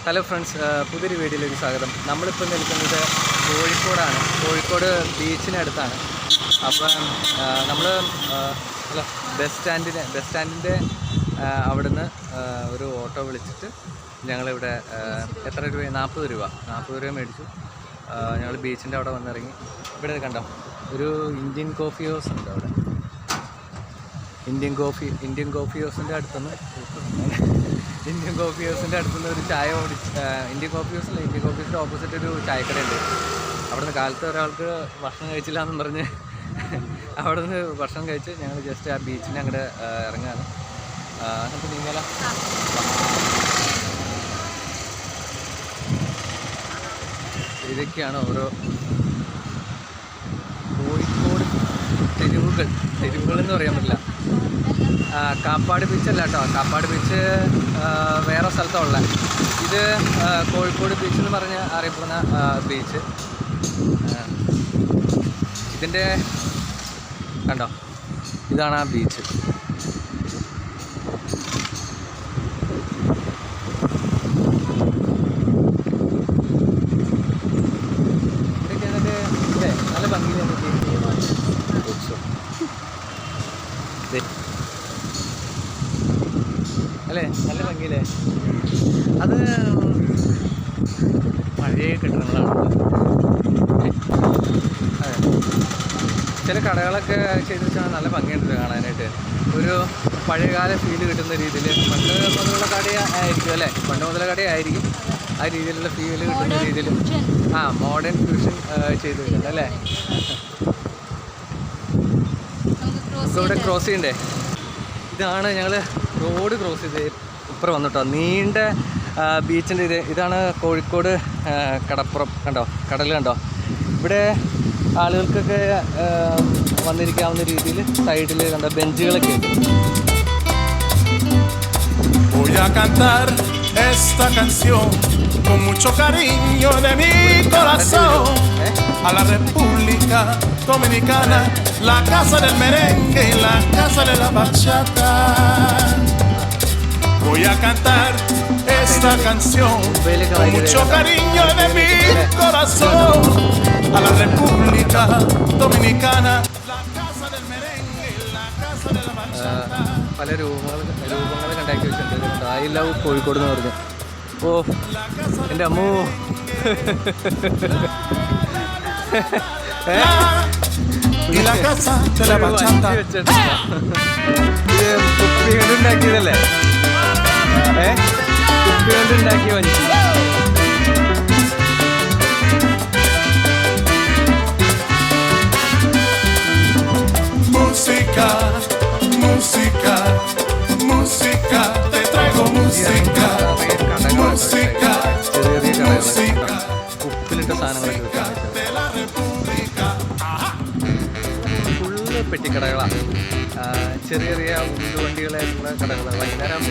Hello friends, പുതിയൊരു വീഡിയോയിലേക്ക് സ്വാഗതം. നമ്മളിപ്പോൾ നിൽക്കുന്നത് കോഴിക്കോടാണ്. കോഴിക്കോട് ബീച്ചിനടുത്താണ്. അപ്പം നമ്മൾ ബസ് സ്റ്റാൻഡിൻ്റെ അവിടുന്ന് ഒരു ഓട്ടോ വിളിച്ചിട്ട് ഞങ്ങളിവിടെ എത്ര രൂപ? 40 രൂപ മേടിച്ചു. ഞങ്ങൾ ബീച്ചിൻ്റെ അവിടെ വന്നിറങ്ങി. ഇവിടെ കണ്ടോ, ഒരു ഇന്ത്യൻ കോഫി ഹൗസ് ഉണ്ട് അവിടെ. ഇന്ത്യൻ കോഫി ഹൗസിൻ്റെ അടുത്തുനിന്ന് ഒരു ചായ ഇന്ത്യൻ കോഫി ഹൗസിൻ്റെ ഓപ്പോസിറ്റ് ഒരു ചായക്കടയുണ്ട്. അവിടുന്ന് കാലത്ത് ഒരാൾക്ക് ഭക്ഷണം കഴിച്ചില്ല എന്നും പറഞ്ഞ് അവിടെ നിന്ന് ഭക്ഷണം കഴിച്ച് ഞങ്ങൾ ജസ്റ്റ് ആ ബീച്ചിൻ്റെ അങ്ങോട്ട് ഇറങ്ങുകയാണ്. നമുക്ക് നീങ്ങല. ഇതൊക്കെയാണ് ഓരോ കോഴിക്കോട് തെരുവുകൾ എന്ന് പറയാൻ പറ്റില്ല. കാപ്പാട് ബീച്ചല്ല കേട്ടോ, കാപ്പാട് ബീച്ച് വേറെ സ്ഥലത്താണ് ഉള്ളത്. ഇത് കോഴിക്കോട് ബീച്ച് എന്ന് പറഞ്ഞ് അറിയപ്പെടുന്ന ബീച്ച്. ഇതിൻ്റെ കണ്ടോ, ഇതാണ് ആ ബീച്ച്. ഇതൊക്കെ എന്നിട്ട് ഇല്ലേ നല്ല ഭംഗിയിൽ അല്ലേ, നല്ല ഭംഗിയില്ലേ? അത് പഴയ കെട്ടിടങ്ങളാണ്. അതെ, ചില കടകളൊക്കെ ചെയ്ത് വെച്ചാൽ നല്ല ഭംഗിയുണ്ട് കാണാനായിട്ട്. ഒരു പഴയകാല ഫീല് കിട്ടുന്ന രീതിയിൽ പണ്ട് മുതലുള്ള കടയായിരിക്കും അല്ലേ, ആ രീതിയിലുള്ള ഫീല് കിട്ടുന്ന രീതിയിൽ മോഡേൺ ഫ്യൂഷൻ ചെയ്ത് വെച്ചിട്ടുണ്ട് അല്ലേ. ഇവിടെ ക്രോസ് ചെയ്യണ്ടേ? ഇതാണ് ഞങ്ങൾ റോഡ് ക്രോസ് ചെയ്ത് ഇപ്പുറം വന്നിട്ടോ. നീണ്ട ബീച്ചിൻ്റെ ഇതാണ് കോഴിക്കോട് കടപ്പുറം. കണ്ടോ, കടൽ കണ്ടോ. ഇവിടെ ആളുകൾക്കൊക്കെ വന്നിരിക്കാവുന്ന രീതിയിൽ സൈഡിൽ കണ്ടോ ബെഞ്ചുകളൊക്കെ ഉണ്ട്. Voy a cantar esta canción con mucho cariño de mi corazón a la República Dominicana, la casa del merengue y la casa de la bachata. Voy a cantar esta canción con mucho cariño de mi corazón a la República Dominicana, la casa del merengue y la casa de la bachata. പല രൂപങ്ങൾ കണ്ടാക്കി വെച്ചിട്ടുണ്ട്. I love Kozhikode എന്ന് പറഞ്ഞു. ഓ എൻ്റെ അമ്മോ, ഇത് കുപ്പി കൊണ്ടുണ്ടാക്കിയതല്ലേ? കുപ്പി കൊണ്ടുണ്ടാക്കിയ വഞ്ചി. Música, música, música, te traigo música, música, música. ഉപ്പിലിട്ട സാധനങ്ങളൊക്കെ വെച്ചാൽ ഫുള്ള് പെട്ടിക്കടകളാണ്. ചെറിയ ഉള്ളുവണ്ടികളായിട്ടുള്ള കടകൾ. വൈകുന്നേരം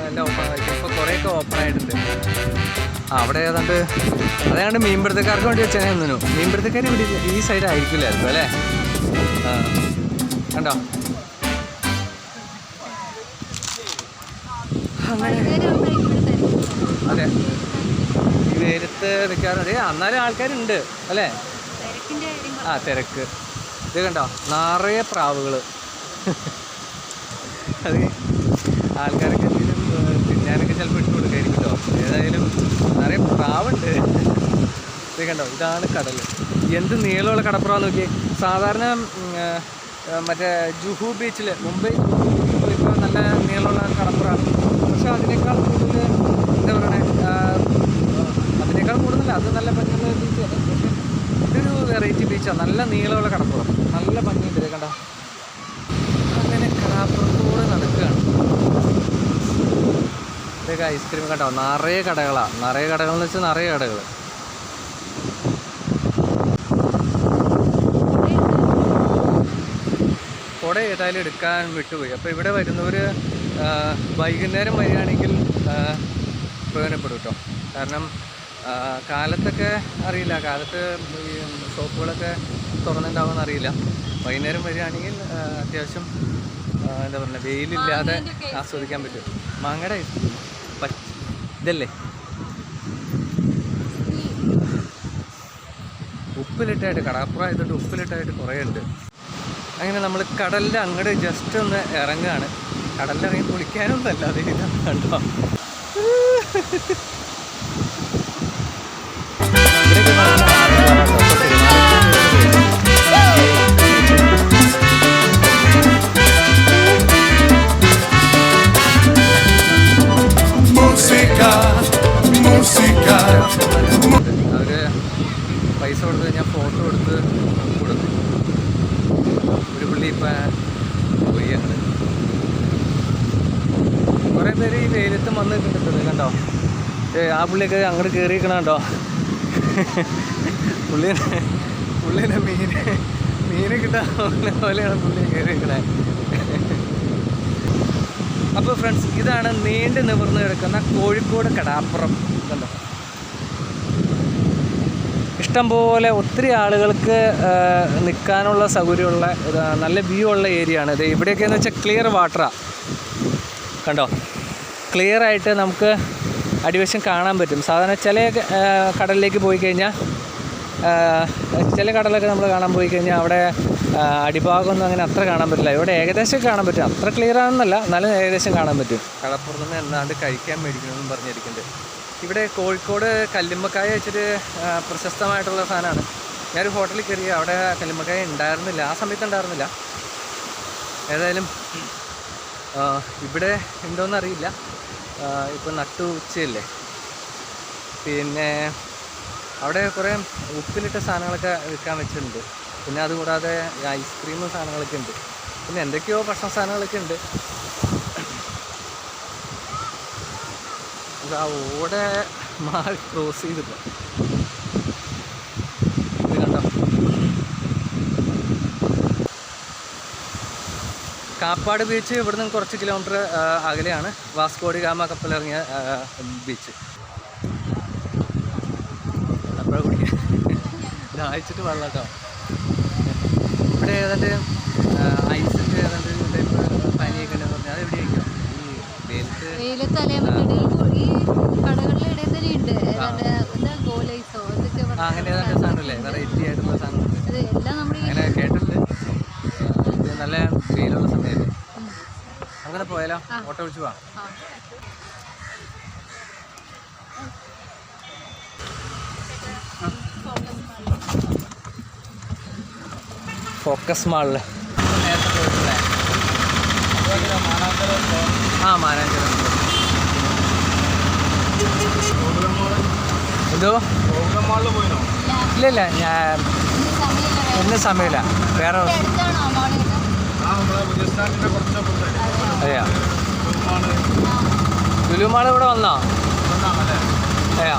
എല്ലാം ഓപ്പൺ. ഇപ്പോൾ കുറേയൊക്കെ ഓപ്പൺ ആയിട്ടുണ്ട്. അവിടെ അതേതാണ്ട് മീൻപിടുത്തക്കാർക്ക് വേണ്ടി വെച്ചാൽ ഒന്നിനു. മീൻപിടുത്തക്കാർ ഇവിടെ ഈ സൈഡ് ആയിരിക്കില്ലായിരുന്നു അല്ലേ? കണ്ടോ, അതെ, ഈ നേരത്ത് നിൽക്കാറുണ്ട്. എന്നാലും ആൾക്കാരുണ്ട് അല്ലേ? തിരക്ക്. ഇത് കണ്ടോ, നിറയെ പ്രാവുകൾ. അത് ആൾക്കാരൊക്കെ എന്തെങ്കിലും തിന്നാനൊക്കെ ചിലപ്പോൾ ഇട്ട് കൊടുക്കായിരിക്കുമല്ലോ. ഏതായാലും നിറയെ പ്രാവുണ്ട്. ഇത് കണ്ടോ, ഇതാണ് കടൽ. എന്ത് നീളമുള്ള കടപ്പുറമാണെന്ന് നോക്കിയേ. സാധാരണ മറ്റേ ജുഹു ബീച്ചിൽ, മുംബൈ ഇപ്പോൾ നല്ല നീളമുള്ള കടപ്പുറമാണ്. പക്ഷെ അതിനേക്കാൾ കൂടുതൽ എന്താ പറയണേ, അത് നല്ല ഭംഗിയുള്ള ബീച്ചാണ്. പക്ഷേ ഇതൊരു വെറൈറ്റി ബീച്ചാണ്. നല്ല നീളമുള്ള കടപ്പുറം, നല്ല ഭംഗിയുണ്ട്. ഇത് കണ്ടോ, അങ്ങനെ കടപ്പുറത്തൂടെ നടക്കുകയാണ്. ഇതൊക്കെ ഐസ്ക്രീം കണ്ടോ, നിറയെ കടകളാണ്. കടകളെന്ന് വെച്ചാൽ നിറയെ കടകൾ. കുട ഏതായാലും എടുക്കാൻ വിട്ടുപോയി. അപ്പോൾ ഇവിടെ വരുന്നവർ വൈകുന്നേരം വരികയാണെങ്കിൽ പ്രയോജനപ്പെടും കേട്ടോ. കാരണം കാലത്തൊക്കെ അറിയില്ല, കാലത്ത് ഈ ഷോപ്പുകളൊക്കെ തുറന്നിട്ടുണ്ടാവുമെന്ന് അറിയില്ല. വൈകുന്നേരം വരികയാണെങ്കിൽ അത്യാവശ്യം എന്താ പറയുക, വെയിലില്ലാതെ ആസ്വദിക്കാൻ പറ്റും. മാങ്ങയുടെ ഇതല്ലേ ഉപ്പിലിട്ടായിട്ട് കടപ്പുറം ആയതുകൊണ്ട് ഉപ്പിലിട്ടായിട്ട് കുറേ ഉണ്ട്. അങ്ങനെ നമ്മൾ കടലിൻ്റെ അങ്ങോട്ട് ജസ്റ്റ് ഒന്ന് ഇറങ്ങുകയാണ്. കടലിലിറങ്ങി കുളിക്കാനൊന്നും അല്ല, അത് ഇത് കണ്ടോ. അവര് പൈസ കൊടുത്ത് ഞാൻ ഫോട്ടോ കൊടുത്ത് കൊടുത്തു. ഒരു പുള്ളി ഇപ്പം പോയി. ഞങ്ങൾ കുറേ പേര് ഈ വെയിലത്തും വന്ന് കിട്ടുന്നത് കണ്ടോ. ആ പുള്ളിയൊക്കെ അങ്ങോട്ട് കയറിയിരിക്കണ കണ്ടോ. പുള്ളീനെ മീന് കിട്ടാൻ പോലെയാണ് പുള്ളി കയറിയിരിക്കണേ. അപ്പോൾ ഫ്രണ്ട്സ്, ഇതാണ് നീണ്ടു നിവർന്ന് കിടക്കുന്ന കോഴിക്കോട് കടാപ്പുറം. കണ്ടോ, ഇഷ്ടംപോലെ ഒത്തിരി ആളുകൾക്ക് നിൽക്കാനുള്ള സൗകര്യമുള്ള നല്ല വ്യൂ ഉള്ള ഏരിയ ആണ് ഇത്. ഇവിടെയൊക്കെയെന്ന് വെച്ചാൽ ക്ലിയർ വാട്ടറാണ്. കണ്ടോ, ക്ലിയർ ആയിട്ട് നമുക്ക് അടിവശം കാണാൻ പറ്റും. സാധാരണ ചില കടലിലേക്ക് പോയി കഴിഞ്ഞാൽ, ചില കടലൊക്കെ നമ്മൾ കാണാൻ പോയി കഴിഞ്ഞാൽ അവിടെ അടിഭാഗമൊന്നും അങ്ങനെ അത്ര കാണാൻ പറ്റില്ല. ഇവിടെ ഏകദേശം കാണാൻ പറ്റും. അത്ര ക്ലിയർ ആണെന്നല്ല, എന്നാലും ഏകദേശം കാണാൻ പറ്റും. കടപ്പുറത്ത് നിന്ന് എന്താണ്ട് കഴിക്കാൻ മേടിക്കണമെന്നും പറഞ്ഞിരിക്കുന്നുണ്ട്. ഇവിടെ കോഴിക്കോട് കല്ലുമ്മക്കായ വെച്ചിട്ട് പ്രശസ്തമായിട്ടുള്ള സാധനമാണ്. ഞാനൊരു ഹോട്ടലിൽ കയറി, അവിടെ കല്ലുമ്മക്കായ ഉണ്ടായിരുന്നില്ല, ആ സമയത്ത് ഉണ്ടായിരുന്നില്ല. ഏതായാലും ഇവിടെ ഉണ്ടോയെന്നറിയില്ല. ഇപ്പോൾ നട്ടു ഉച്ചയല്ലേ. പിന്നെ അവിടെ കുറേ ഉപ്പിലിട്ട സാധനങ്ങളൊക്കെ വിൽക്കാൻ വെച്ചിട്ടുണ്ട്. പിന്നെ അതുകൂടാതെ ഐസ്ക്രീം സാധനങ്ങളൊക്കെ ഉണ്ട്. പിന്നെ എന്തൊക്കെയോ ഭക്ഷണ സാധനങ്ങളൊക്കെ ഉണ്ട്. ആ ഓടെ മാറി ക്രോസ് ചെയ്തില്ല. ഇത് കണ്ടോ, കാപ്പാട് ബീച്ച് ഇവിടുന്ന് കുറച്ച് കിലോമീറ്റർ അകലെയാണ്. വാസ്കോഡി ഗാമ കപ്പലിറങ്ങിയ ബീച്ച്. അപ്പോഴാണ് കുടിക്കാൻ ദാഹിച്ചിട്ട് വെള്ളം കേട്ടോ. ഇവിടെ ഏതാണ്ട് ഐസിൻ്റെ ഏതാണ്ട് ടൈപ്പ് പനിയൊക്കെ ഉണ്ടെന്ന് പറഞ്ഞാൽ അത് എവിടെയായിരിക്കും? ഈ വെയിലത്ത് അങ്ങനെ ഏതാണ്ട് സാധനമല്ലേ, വെറൈറ്റി ആയിട്ടുള്ള സാധനം അങ്ങനെ കേട്ടിട്ടുണ്ട്. ഇത് നല്ല വെയിലുള്ള സമയമല്ലേ. അങ്ങനെ പോയാലോ, ഓട്ടോ വിളിച്ചു പോവാം. ഫോക്കസ് മാളില് നേരത്തെ പോയിട്ടുള്ളേ. മാനാഞ്ചിറ എന്തോ ഇല്ല, ഞാൻ ഇന്ന് സമയമില്ല. വേറെ അതെയാ, ലുലുമാൾ ഇവിടെ വന്നോ? അതെയാ,